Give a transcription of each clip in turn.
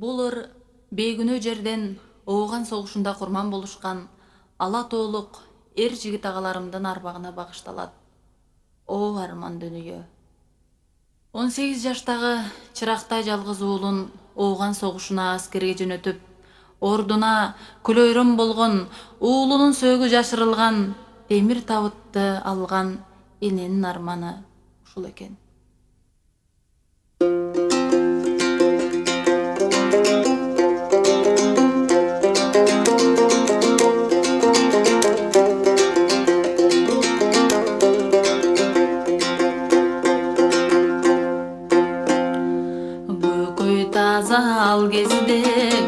Бул ыр бейгүнөө жерден Ооган согушунда курман болушкан ала тоолук эр жигит агаларымдын арбагына багышталат. О арман дүйнөгө. 18 жаштагы чырактай жалгыз уулун Ооган согушуна аскерге жөнөтүп, ордуна күлөйрөн болгон уулунун сөөгү жашырылган темир табытты алган эненин арманы ушул экен. Ал кезде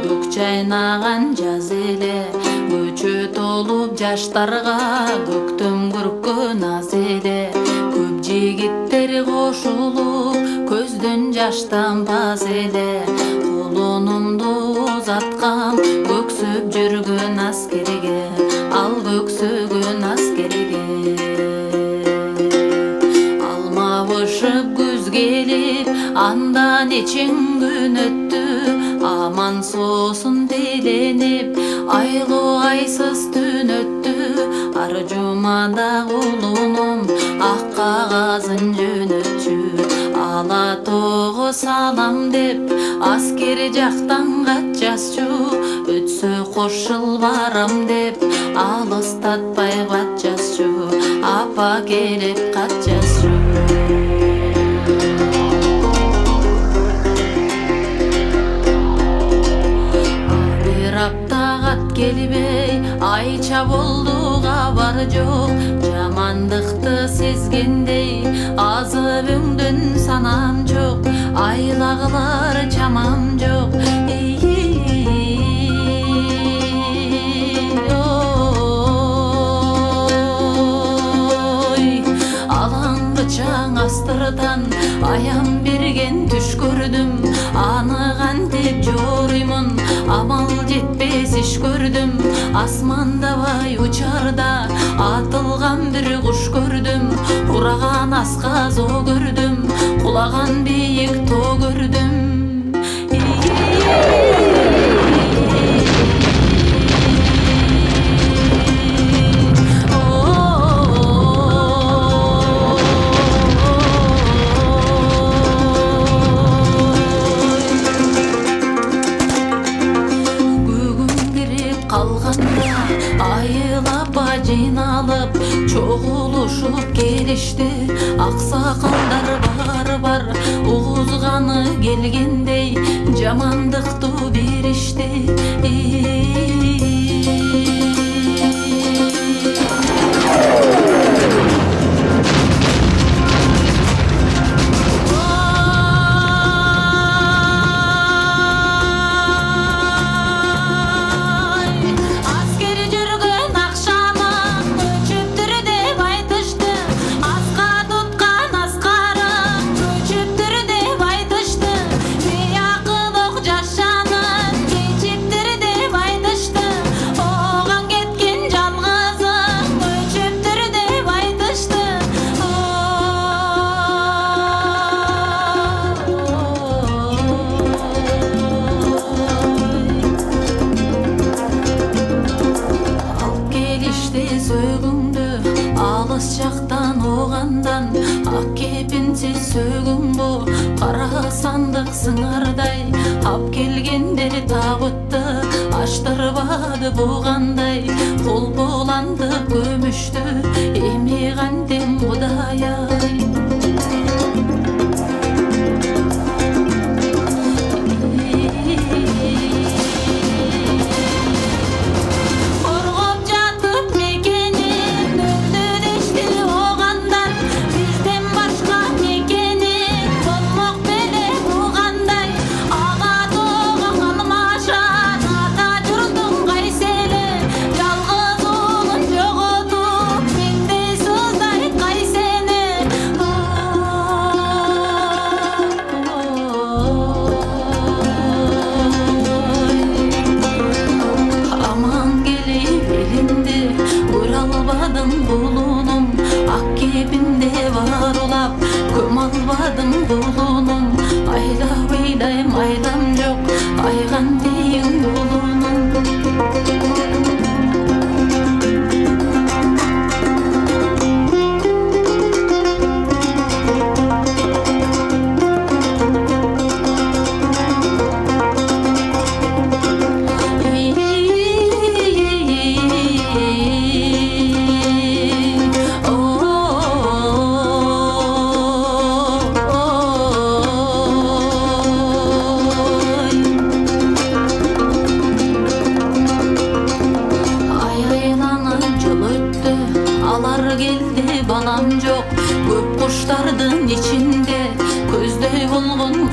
көк чайнаган жаз эле, көчө толуп жаштарга көктөм күрккөн аз эле. Көп жигиттер кошулуп көздөн жаш тамбас эле, колунумду узаткам көксөп жүргөн аскерге, ал көксөгөн аскерге. Алма бышып күз келип, андан эчең күн өттү, аман соосун тейленип, айлуу айсыз түн өттү. Ар жумада улунум ак кагазын жөнөтчү, ала тоого салам деп аскер жактан кат жазчу. Өтсө кош жыл барам деп алыстатпай кат жазчу, апа келип кат жазчу. Келбей айча болду кабар жок, жамандыкты сезгендей азып өңдөн санам жок, айлагылар чамам жок. Алаң бычаң астырдан аян берген түш көрдүм, аны кантип жоруймун, амал жетпес иш көрдүм. Асмандабай учарда атылган бир куш көрдүм, ураган асказ о көрдүм, кулаган бийик тоо көрдүм. Айылапа жыйналып, чогулушуп келишти, аксакалдар бар угузганы келгендей, жамандыктуу беришти. Алыс жактан оғандан ак кепинсиз сөөгүң бу, кара сандык сыңардай ап келгендер табытты аштырбады бугандай, кол боланды көмүштү эми кантем Кудай ай. Ата журдуң кайселе,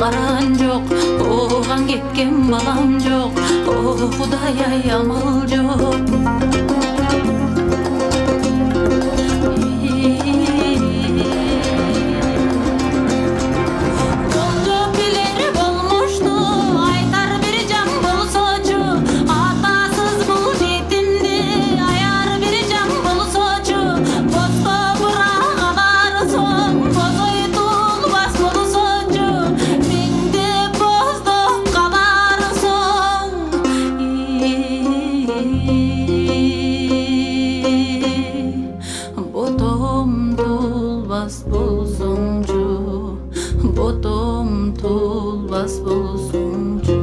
караган жок, ооган кеткен балам жок, о Кудай ай амал жок. Ботом толбас болсоңчу, ботом толбас болсоңчу.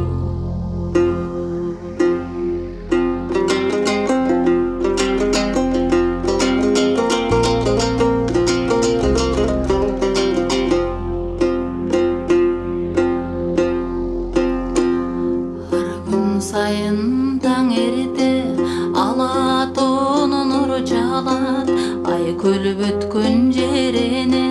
Ар күн сайын таң эрите, ала тоонун нуру жалат, ай көлүп өткөн жерине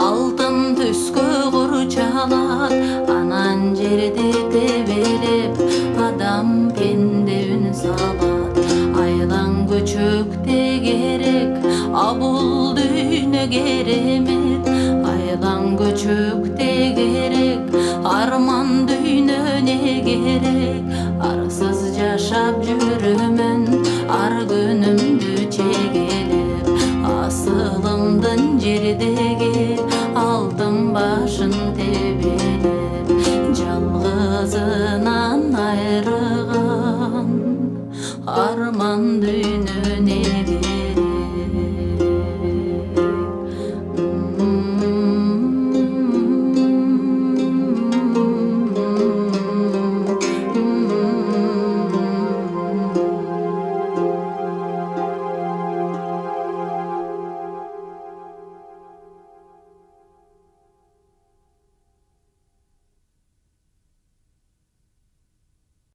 алтын түскө курчалат. Анан жерди тебелеп адам пенде үн салат. Айылан көчөкте керек, а бул дүйнө керемет. Айылан көчөкте